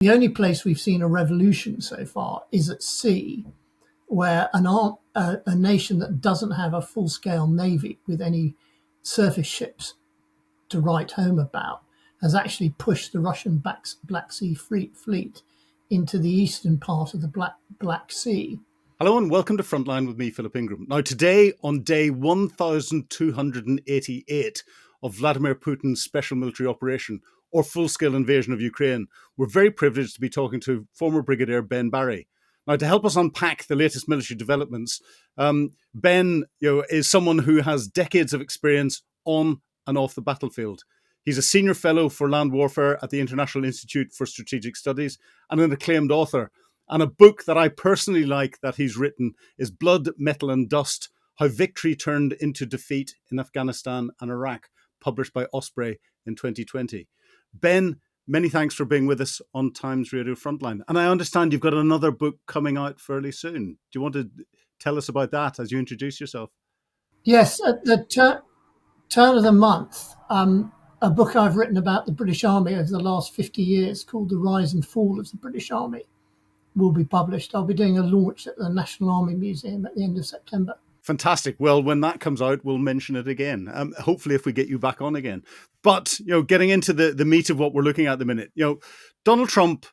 The only place we've seen a revolution so far is at sea, where a nation that doesn't have a full-scale navy with any surface ships to write home about has actually pushed the Russian Black Sea Fleet into the eastern part of the Black Sea. Hello and welcome to Frontline with me, Philip Ingram. Now today, on day 1288 of Vladimir Putin's special military operation or full-scale invasion of Ukraine, we're very privileged to be talking to former Brigadier Ben Barry. Now, to help us unpack the latest military developments, Ben is someone who has decades of experience on and off the battlefield. He's a senior fellow for land warfare at the International Institute for Strategic Studies and an acclaimed author. And a book that I personally like that he's written is Blood, Metal and Dust, How Victory Turned into Defeat in Afghanistan and Iraq, published by Osprey in 2020. Ben, many thanks for being with us on Times Radio Frontline. And I understand you've got another book coming out fairly soon. Do you want to tell us about that as you introduce yourself? Yes, at the turn of the month, a book I've written about the British Army over the last 50 years called The Rise and Fall of the British Army will be published. I'll be doing a launch at the National Army Museum at the end of September. Fantastic. Well, when that comes out, we'll mention it again. Hopefully, if we get you back on again. But getting into the meat of what we're looking at the minute, Donald Trump,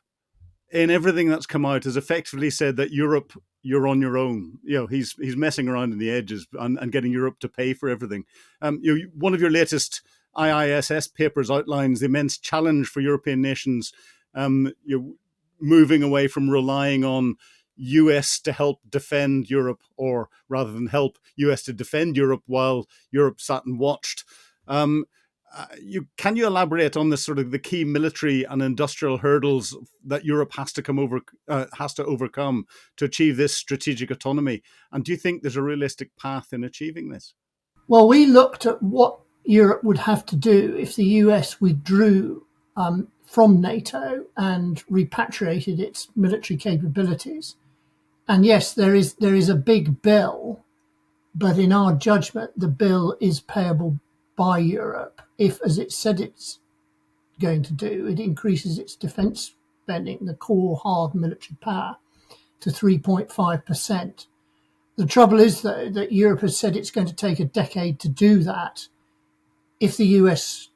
in everything that's come out, has effectively said that Europe, you're on your own. He's messing around in the edges and getting Europe to pay for everything. One of your latest IISS papers outlines the immense challenge for European nations. Moving away from relying on US to help defend Europe, or rather than help US to defend Europe while Europe sat and watched. Can you elaborate on this sort of the key military and industrial hurdles that Europe has to overcome to achieve this strategic autonomy? And do you think there's a realistic path in achieving this? Well, we looked at what Europe would have to do if the US withdrew from NATO and repatriated its military capabilities. And yes, there is a big bill, but in our judgment, the bill is payable by Europe if, as it said it's going to do, it increases its defence spending, the core hard military power, to 3.5%. The trouble is, though, that Europe has said it's going to take a decade to do that. If the US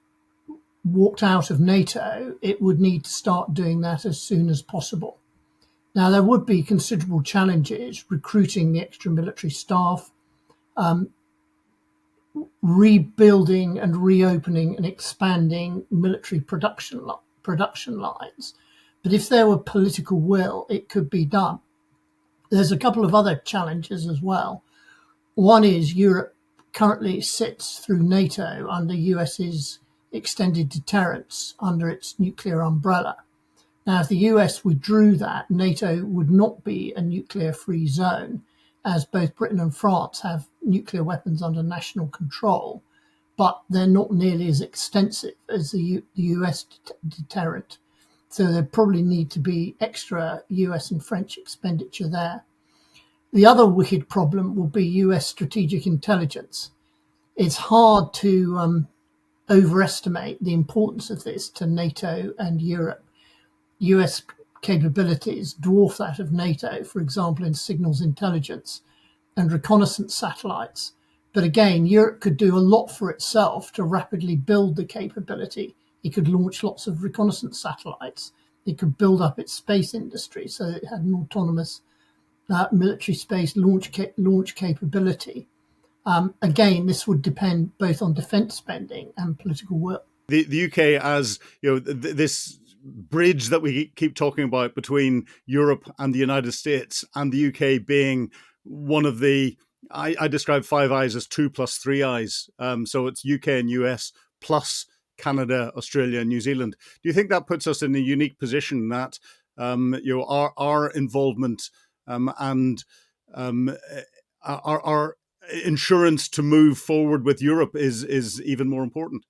walked out of NATO, it would need to start doing that as soon as possible. Now, there would be considerable challenges recruiting the extra military staff, rebuilding and reopening and expanding military production lines. But if there were political will, it could be done. There's a couple of other challenges as well. One is Europe currently sits through NATO under US's extended deterrence under its nuclear umbrella. Now, if the US withdrew that, NATO would not be a nuclear-free zone, as both Britain and France have nuclear weapons under national control, but they're not nearly as extensive as the US deterrent. So there probably need to be extra US and French expenditure there. The other wicked problem will be US strategic intelligence. It's hard to overestimate the importance of this to NATO and Europe. US capabilities dwarf that of NATO, for example, in signals intelligence and reconnaissance satellites. But again, Europe could do a lot for itself to rapidly build the capability. It could launch lots of reconnaissance satellites. It could build up its space industry so that it had an autonomous military space launch capability. Again, this would depend both on defence spending and political will. The UK, as this bridge that we keep talking about between Europe and the United States, and the UK being one of the, I describe Five Eyes as 2 + 3 eyes. So it's UK and US plus Canada, Australia, and New Zealand. Do you think that puts us in a unique position that our involvement and our insurance to move forward with Europe is even more important?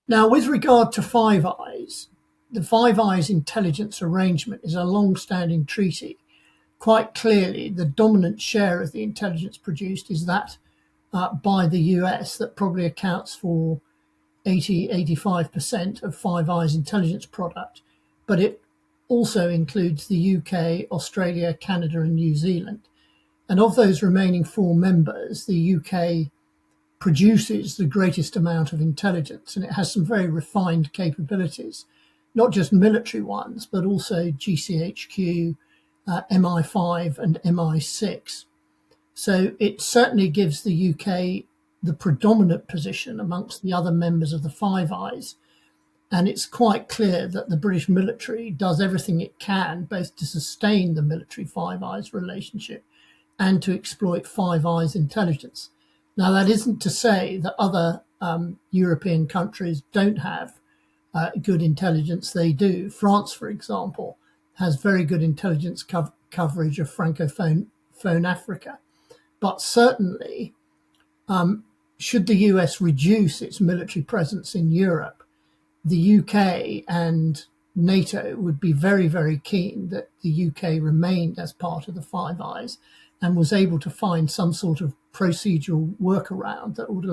Now, with regard to Five Eyes, the Five Eyes intelligence arrangement is a long-standing treaty. Quite clearly, the dominant share of the intelligence produced is that by the US that probably accounts for 85% of Five Eyes intelligence product. But it also includes the UK, Australia, Canada, and New Zealand. And of those remaining four members, the UK produces the greatest amount of intelligence, and it has some very refined capabilities, not just military ones, but also GCHQ, MI5, and MI6. So it certainly gives the UK the predominant position amongst the other members of the Five Eyes. And it's quite clear that the British military does everything it can, both to sustain the military Five Eyes relationship and to exploit Five Eyes intelligence. Now, that isn't to say that other European countries don't have good intelligence. They do. France, for example, has very good intelligence coverage of Francophone Africa. But certainly, should the US reduce its military presence in Europe, the UK and NATO would be very, very keen that the UK remained as part of the Five Eyes and was able to find some sort of procedural workaround that would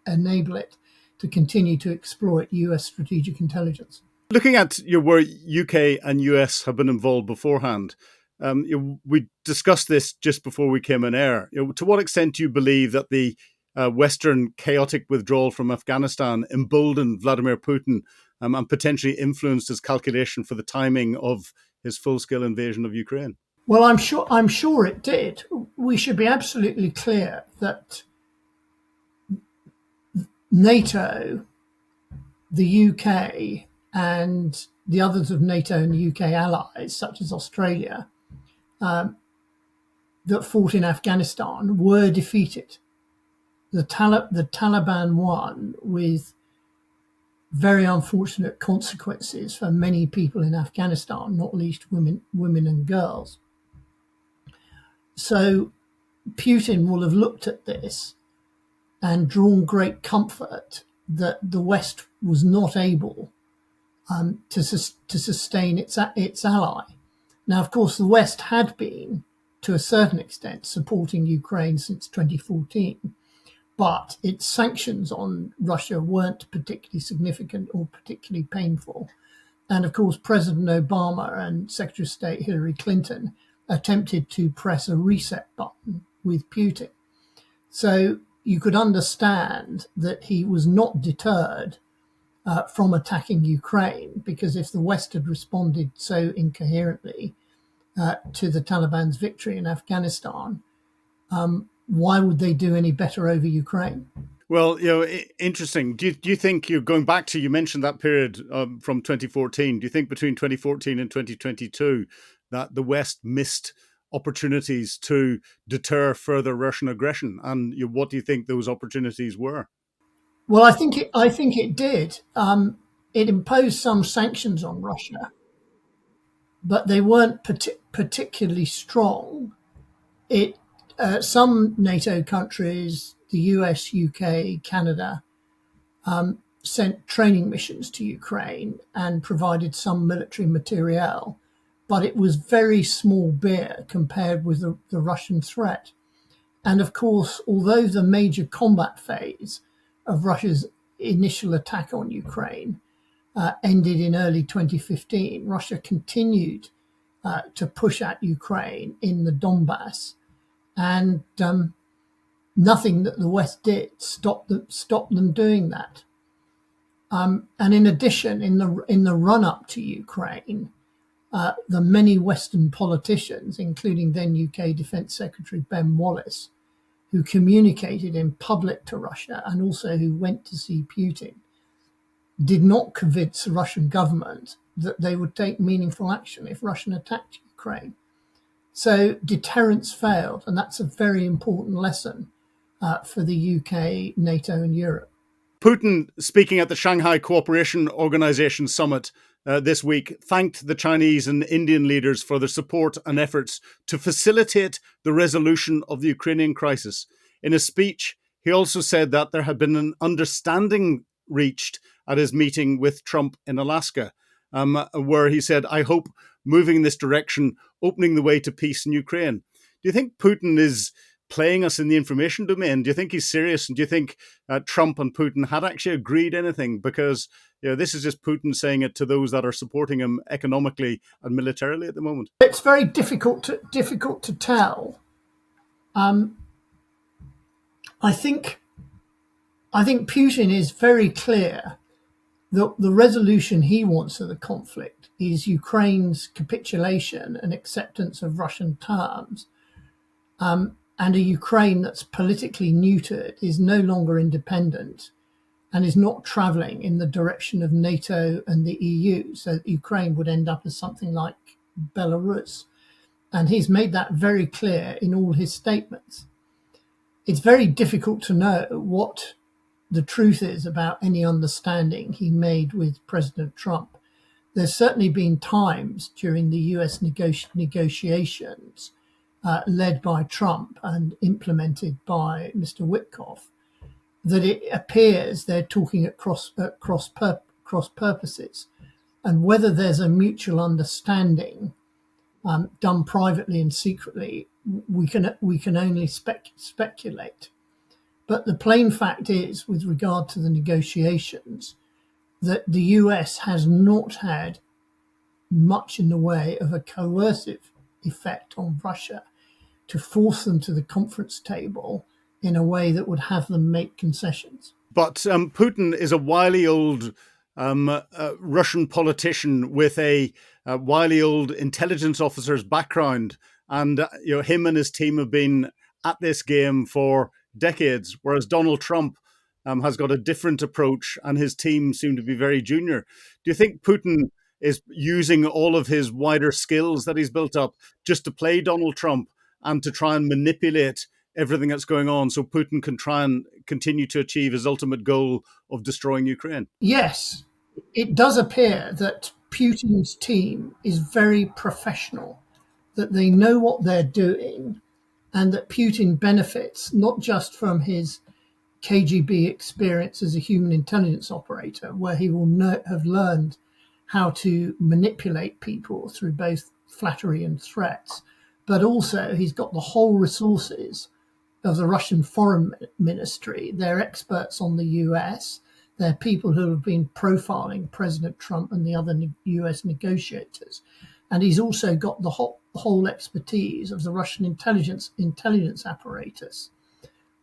enable it to continue to exploit US strategic intelligence. Looking at where UK and US have been involved beforehand, we discussed this just before we came on air. To what extent do you believe that the Western chaotic withdrawal from Afghanistan emboldened Vladimir Putin and potentially influenced his calculation for the timing of his full-scale invasion of Ukraine? Well, I'm sure it did. We should be absolutely clear that NATO, the UK, and the others of NATO and the UK allies, such as Australia, that fought in Afghanistan were defeated. The Taliban won with very unfortunate consequences for many people in Afghanistan, not least women and girls. So Putin will have looked at this and drawn great comfort that the West was not able to sustain its ally. Now, of course, the West had been, to a certain extent, supporting Ukraine since 2014, but its sanctions on Russia weren't particularly significant or particularly painful. And of course, President Obama and Secretary of State Hillary Clinton attempted to press a reset button with Putin. So you could understand that he was not deterred from attacking Ukraine, because if the West had responded so incoherently to the Taliban's victory in Afghanistan, why would they do any better over Ukraine? Well, interesting. Do you think, you're going back to, you mentioned that period from 2014, do you think between 2014 and 2022 that the West missed opportunities to deter further Russian aggression? And what do you think those opportunities were? Well, I think it did. It imposed some sanctions on Russia, but they weren't particularly strong. Some NATO countries, the US, UK, Canada, sent training missions to Ukraine and provided some military materiel, but it was very small beer compared with the Russian threat. And of course, although the major combat phase of Russia's initial attack on Ukraine ended in early 2015, Russia continued to push at Ukraine in the Donbass, and nothing that the West did stopped them doing that. And in addition, in the run-up to Ukraine, the many Western politicians, including then UK Defence Secretary Ben Wallace, who communicated in public to Russia and also who went to see Putin, did not convince the Russian government that they would take meaningful action if Russia attacked Ukraine. So deterrence failed, and that's a very important lesson for the UK, NATO, and Europe. Putin, speaking at the Shanghai Cooperation Organization Summit this week, thanked the Chinese and Indian leaders for their support and efforts to facilitate the resolution of the Ukrainian crisis. In a speech, he also said that there had been an understanding reached at his meeting with Trump in Alaska, where he said, "I hope moving in this direction, opening the way to peace in Ukraine." Do you think Putin is playing us in the information domain? Do you think he's serious? And do you think Trump and Putin had actually agreed anything? Because this is just Putin saying it to those that are supporting him economically and militarily at the moment. It's very difficult to tell. I think Putin is very clear that the resolution he wants of the conflict is Ukraine's capitulation and acceptance of Russian terms, and a Ukraine that's politically neutered, is no longer independent, and is not travelling in the direction of NATO and the EU. So Ukraine would end up as something like Belarus. And he's made that very clear in all his statements. It's very difficult to know what the truth is about any understanding he made with President Trump. There's certainly been times during the US negotiations led by Trump and implemented by Mr. Witkoff that it appears they're talking at cross purposes. And whether there's a mutual understanding done privately and secretly, we can only speculate. But the plain fact is, with regard to the negotiations, that the US has not had much in the way of a coercive effect on Russia to force them to the conference table in a way that would have them make concessions. But Putin is a wily old Russian politician with a wily old intelligence officer's background, and him and his team have been at this game for decades, whereas Donald Trump has got a different approach, and his team seem to be very junior. Do you think Putin is using all of his wider skills that he's built up just to play Donald Trump and to try and manipulate everything that's going on so Putin can try and continue to achieve his ultimate goal of destroying Ukraine? Yes, it does appear that Putin's team is very professional, that they know what they're doing, and that Putin benefits not just from his KGB experience as a human intelligence operator, where he will have learned how to manipulate people through both flattery and threats, but also he's got the whole resources of the Russian Foreign Ministry. They're experts on the US. They're people who have been profiling President Trump and the other US negotiators. And he's also got the whole expertise of the Russian intelligence apparatus.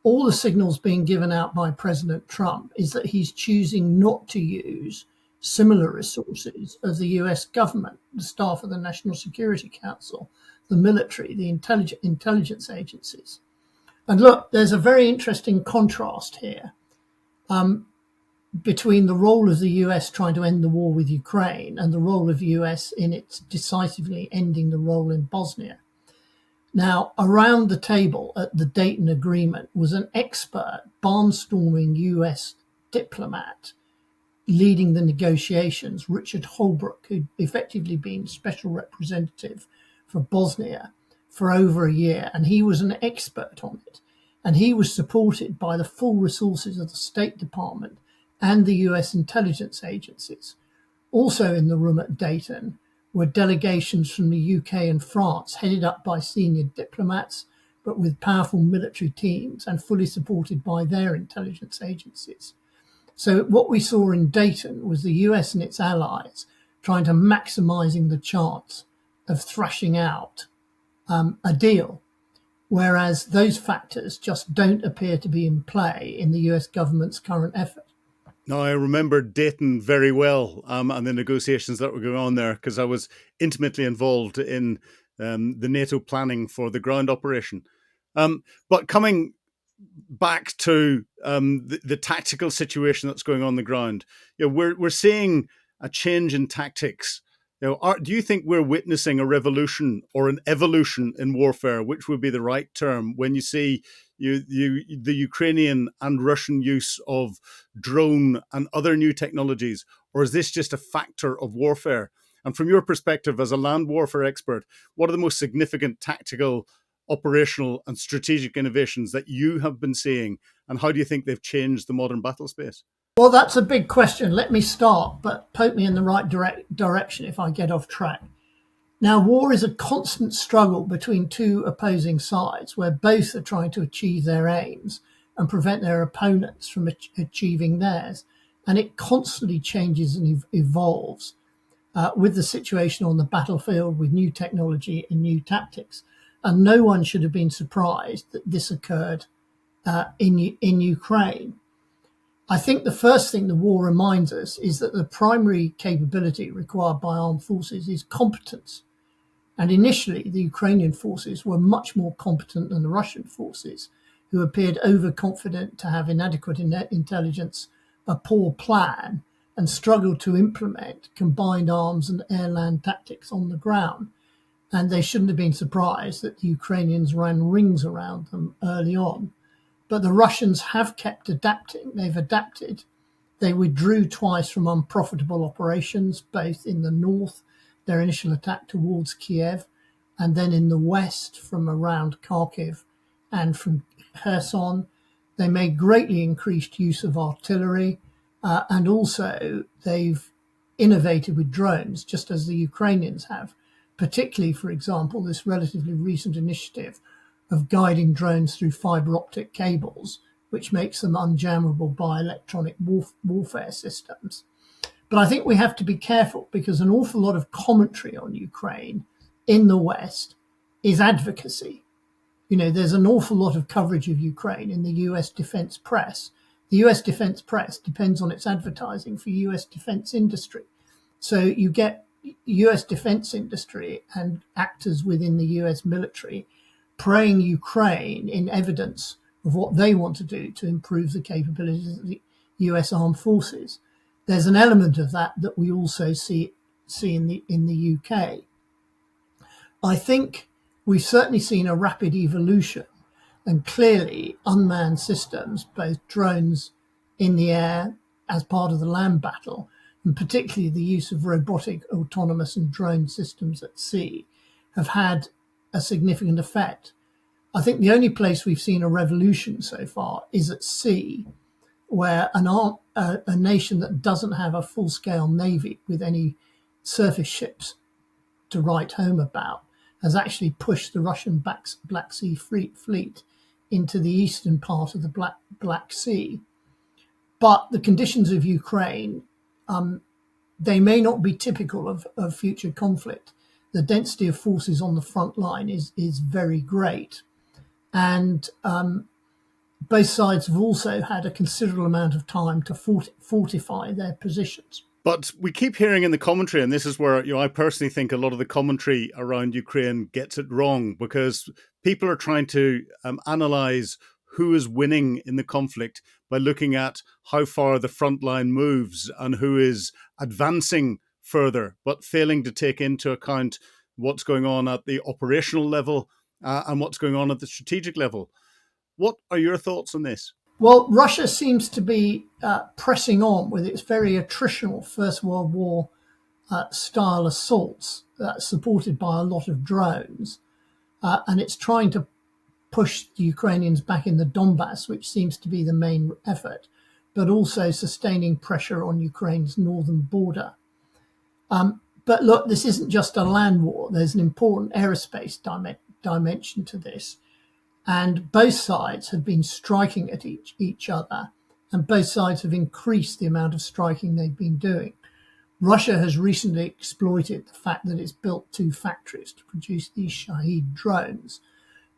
All the signals being given out by President Trump is that he's choosing not to use similar resources of the US government, the staff of the National Security Council, the military, the intelligence agencies. And look, there's a very interesting contrast here between the role of the US trying to end the war with Ukraine and the role of the US in its decisively ending the role in Bosnia. Now, around the table at the Dayton Agreement was an expert, barnstorming US diplomat leading the negotiations, Richard Holbrooke, who'd effectively been special representative for Bosnia for over a year, and he was an expert on it. And he was supported by the full resources of the State Department and the US intelligence agencies. Also in the room at Dayton were delegations from the UK and France, headed up by senior diplomats, but with powerful military teams and fully supported by their intelligence agencies. So what we saw in Dayton was the US and its allies trying to maximising the chance of thrashing out a deal, whereas those factors just don't appear to be in play in the US government's current effort. No, I remember Dayton very well and the negotiations that were going on there, because I was intimately involved in the NATO planning for the ground operation. But coming back to the tactical situation that's going on the ground, we're seeing a change in tactics. Do you think we're witnessing a revolution or an evolution in warfare, which would be the right term, when you see the Ukrainian and Russian use of drone and other new technologies? Or is this just a factor of warfare? And from your perspective as a land warfare expert, what are the most significant tactical, operational and strategic innovations that you have been seeing? And how do you think they've changed the modern battle space? Well, that's a big question. Let me start, but poke me in the right direction if I get off track. Now, war is a constant struggle between two opposing sides where both are trying to achieve their aims and prevent their opponents from achieving theirs. And it constantly changes and evolves with the situation on the battlefield, with new technology and new tactics. And no one should have been surprised that this occurred in Ukraine. I think the first thing the war reminds us is that the primary capability required by armed forces is competence. And initially, the Ukrainian forces were much more competent than the Russian forces, who appeared overconfident to have inadequate intelligence, a poor plan, and struggled to implement combined arms and air-land tactics on the ground. And they shouldn't have been surprised that the Ukrainians ran rings around them early on. But the Russians have kept adapting. They've adapted. They withdrew twice from unprofitable operations, both in the north, their initial attack towards Kiev, and then in the west from around Kharkiv and from Kherson. They made greatly increased use of artillery, and also they've innovated with drones, just as the Ukrainians have, particularly, for example, this relatively recent initiative of guiding drones through fiber optic cables, which makes them unjammable by electronic warfare systems. But I think we have to be careful because an awful lot of commentary on Ukraine in the West is advocacy. You know, there's an awful lot of coverage of Ukraine in the US defense press. The US defense press depends on its advertising for US defense industry. So you get US defense industry and actors within the US military praying Ukraine in evidence of what they want to do to improve the capabilities of the US armed forces. There's an element of that we also see in the UK. I think we've certainly seen a rapid evolution, and clearly unmanned systems, both drones in the air as part of the land battle, and particularly the use of robotic, autonomous and drone systems at sea, have had a significant effect. I think the only place we've seen a revolution so far is at sea, where a nation that doesn't have a full-scale navy with any surface ships to write home about has actually pushed the Russian Black Sea Fleet into the eastern part of the Black Sea. But the conditions of Ukraine, they may not be typical of future conflict. The density of forces on the front line is very great. And both sides have also had a considerable amount of time to fortify their positions. But we keep hearing in the commentary, and this is where I personally think a lot of the commentary around Ukraine gets it wrong, because people are trying to analyse who is winning in the conflict by looking at how far the front line moves and who is advancing further, but failing to take into account what's going on at the operational level and what's going on at the strategic level. What are your thoughts on this? Well, Russia seems to be pressing on with its very attritional First World War style assaults, supported by a lot of drones. And it's trying to push the Ukrainians back in the Donbass, which seems to be the main effort, but also sustaining pressure on Ukraine's northern border. But look, this isn't just a land war. There's an important aerospace dimension to this. And both sides have been striking at each other, and both sides have increased the amount of striking they've been doing. Russia has recently exploited the fact that it's built 2 factories to produce these Shahed drones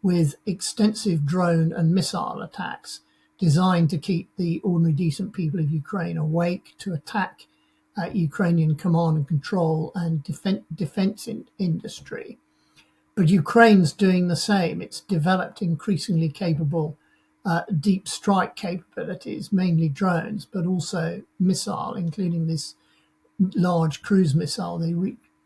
with extensive drone and missile attacks designed to keep the ordinary decent people of Ukraine awake, to attack Ukrainian command and control and defense industry. But Ukraine's doing the same. It's developed increasingly capable deep strike capabilities, mainly drones, but also missile, including this large cruise missile they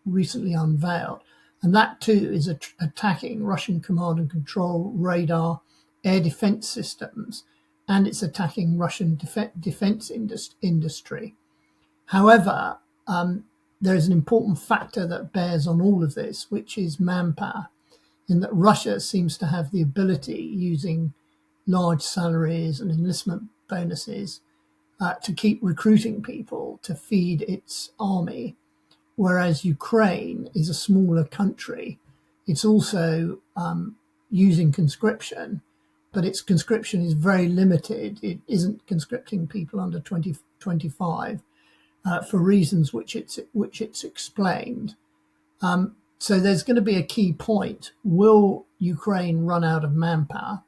recently unveiled. And that too is attacking Russian command and control, radar, air defense systems, and it's attacking Russian defense industry. However, there is an important factor that bears on all of this, which is manpower, in that Russia seems to have the ability, using large salaries and enlistment bonuses, to keep recruiting people to feed its army. whereas Ukraine is a smaller country. It's also using conscription, but its conscription is very limited. It isn't conscripting people under 25 for reasons which it's explained. So there's going to be a key point. Will Ukraine run out of manpower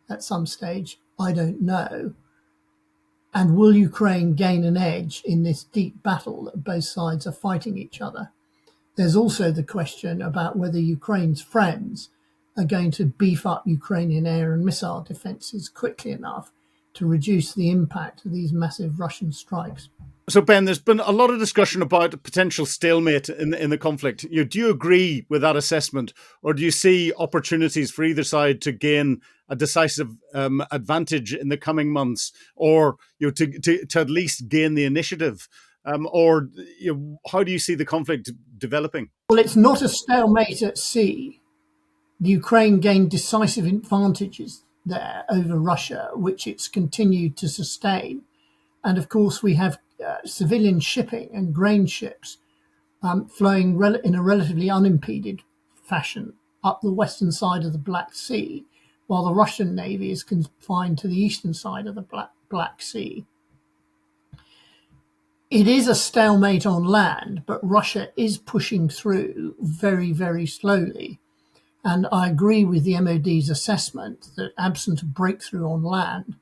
at some stage? I don't know. And will Ukraine gain an edge in this deep battle that both sides are fighting each other? There's also the question about whether Ukraine's friends are going to beef up Ukrainian air and missile defences quickly enough to reduce the impact of these massive Russian strikes. So, Ben, there's been a lot of discussion about a potential stalemate in the conflict. Do you agree with that assessment, or do you see opportunities for either side to gain a decisive advantage in the coming months, or to at least gain the initiative? Or how do you see the conflict developing? Well, it's not a stalemate at sea. The Ukraine gained decisive advantages there over Russia, which it's continued to sustain. And of course, we have civilian shipping and grain ships flowing in a relatively unimpeded fashion up the western side of the Black Sea, while the Russian Navy is confined to the eastern side of the Black Sea. It is a stalemate on land, but Russia is pushing through very, very slowly. And I agree with the MOD's assessment that absent a breakthrough on land,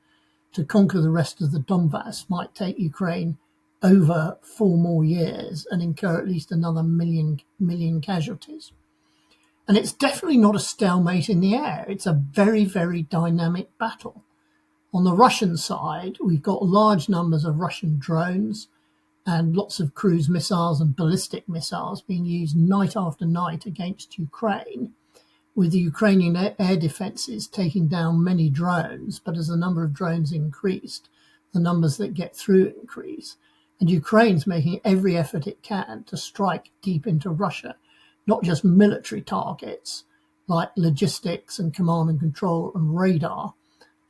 to conquer the rest of the Donbass might take Ukraine over 4 more years and incur at least another million casualties. And it's definitely not a stalemate in the air. It's a very, very dynamic battle. On the Russian side, we've got large numbers of Russian drones and lots of cruise missiles and ballistic missiles being used night after night against Ukraine, with the Ukrainian air defences taking down many drones. But as the number of drones increased, the numbers that get through increase. And Ukraine's making every effort it can to strike deep into Russia, not just military targets like logistics and command and control and radar,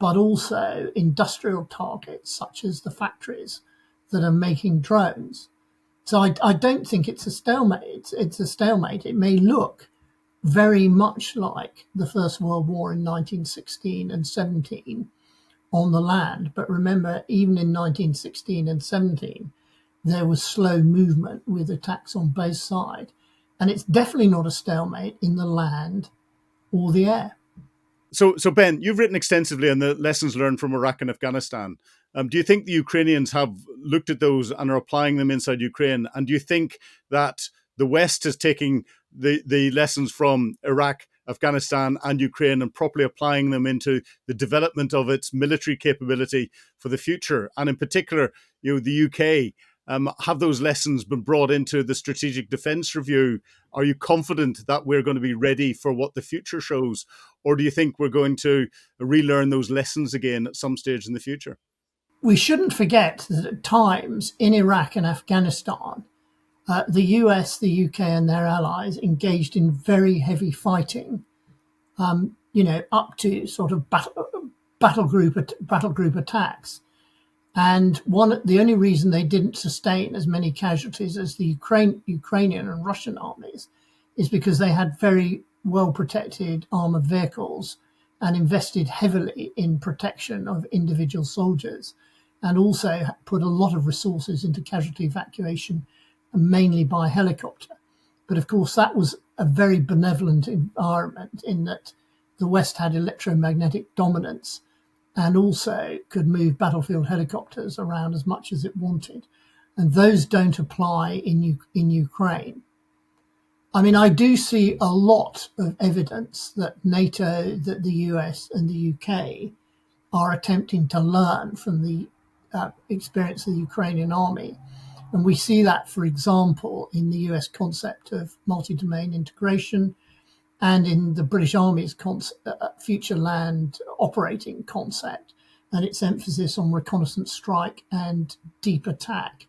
but also industrial targets such as the factories that are making drones. So I don't think it's a stalemate. It's a stalemate. It may look very much like the First World War in 1916 and 17 on the land. But remember, even in 1916 and 17, there was slow movement with attacks on both sides. And it's definitely not a stalemate in the land or the air. So Ben, you've written extensively on the lessons learned from Iraq and Afghanistan. Do you think the Ukrainians have looked at those and are applying them inside Ukraine? And do you think that the West is taking the lessons from Iraq, Afghanistan and Ukraine and properly applying them into the development of its military capability for the future? And in particular, the UK, have those lessons been brought into the Strategic Defence Review? Are you confident that we're going to be ready for what the future shows? Or do you think we're going to relearn those lessons again at some stage in the future? We shouldn't forget that at times in Iraq and Afghanistan, the US, the UK and their allies engaged in very heavy fighting, up to sort of battle group attacks. And the only reason they didn't sustain as many casualties as the Ukrainian and Russian armies is because they had very well protected armored vehicles and invested heavily in protection of individual soldiers, and also put a lot of resources into casualty evacuation, mainly by helicopter. But of course, that was a very benevolent environment in that the West had electromagnetic dominance and also could move battlefield helicopters around as much as it wanted. And those don't apply in Ukraine. I mean, I do see a lot of evidence that NATO, that the US and the UK are attempting to learn from the experience of the Ukrainian army. And we see that, for example, in the US concept of multi-domain integration and in the British Army's future land operating concept and its emphasis on reconnaissance strike and deep attack.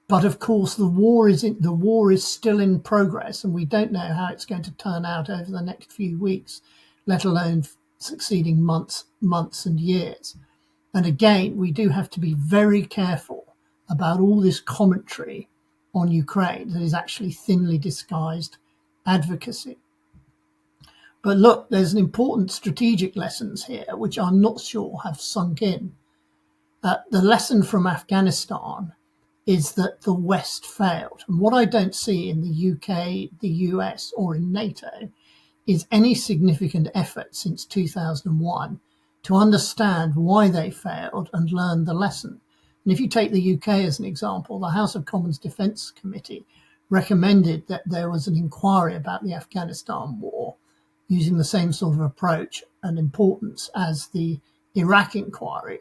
But of course, the war is still in progress, and we don't know how it's going to turn out over the next few weeks, let alone succeeding months and years. And again, we do have to be very careful about all this commentary on Ukraine that is actually thinly disguised advocacy. But look, there's an important strategic lessons here, which I'm not sure have sunk in. The lesson from Afghanistan is that the West failed. And what I don't see in the UK, the US, or in NATO is any significant effort since 2001 to understand why they failed and learn the lesson. And if you take the UK as an example, the House of Commons Defence Committee recommended that there was an inquiry about the Afghanistan war using the same sort of approach and importance as the Iraq inquiry.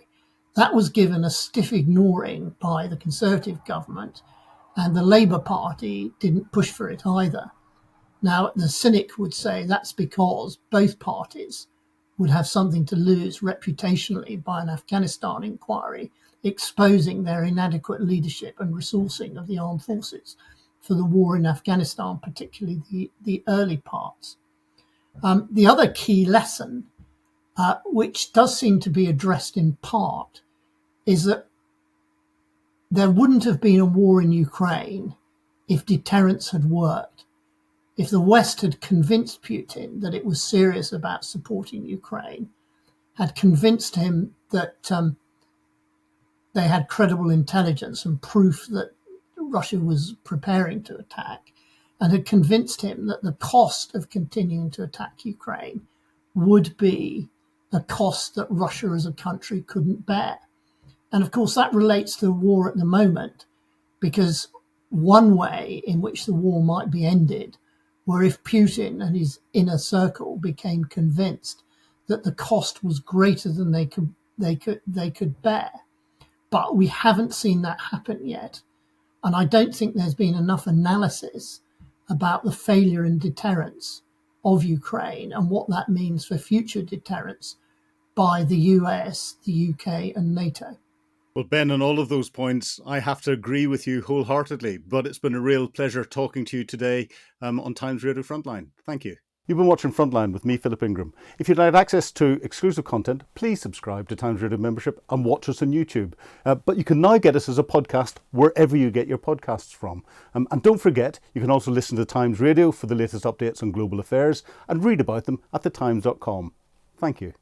That was given a stiff ignoring by the Conservative government, and the Labour Party didn't push for it either. Now, the cynic would say that's because both parties would have something to lose reputationally by an Afghanistan inquiry, exposing their inadequate leadership and resourcing of the armed forces for the war in Afghanistan, particularly the early parts. The other key lesson, which does seem to be addressed in part, is that there wouldn't have been a war in Ukraine if deterrence had worked. If the West had convinced Putin that it was serious about supporting Ukraine, had convinced him that they had credible intelligence and proof that Russia was preparing to attack, and had convinced him that the cost of continuing to attack Ukraine would be a cost that Russia as a country couldn't bear. And of course, that relates to the war at the moment, because one way in which the war might be ended were if Putin and his inner circle became convinced that the cost was greater than they could bear. But we haven't seen that happen yet. And I don't think there's been enough analysis about the failure in deterrence of Ukraine and what that means for future deterrence by the US, the UK, and NATO. Well, Ben, on all of those points, I have to agree with you wholeheartedly, but it's been a real pleasure talking to you today on Times Radio Frontline. Thank you. You've been watching Frontline with me, Philip Ingram. If you'd like access to exclusive content, please subscribe to Times Radio membership and watch us on YouTube. But you can now get us as a podcast wherever you get your podcasts from. And don't forget, you can also listen to Times Radio for the latest updates on global affairs and read about them at thetimes.com. Thank you.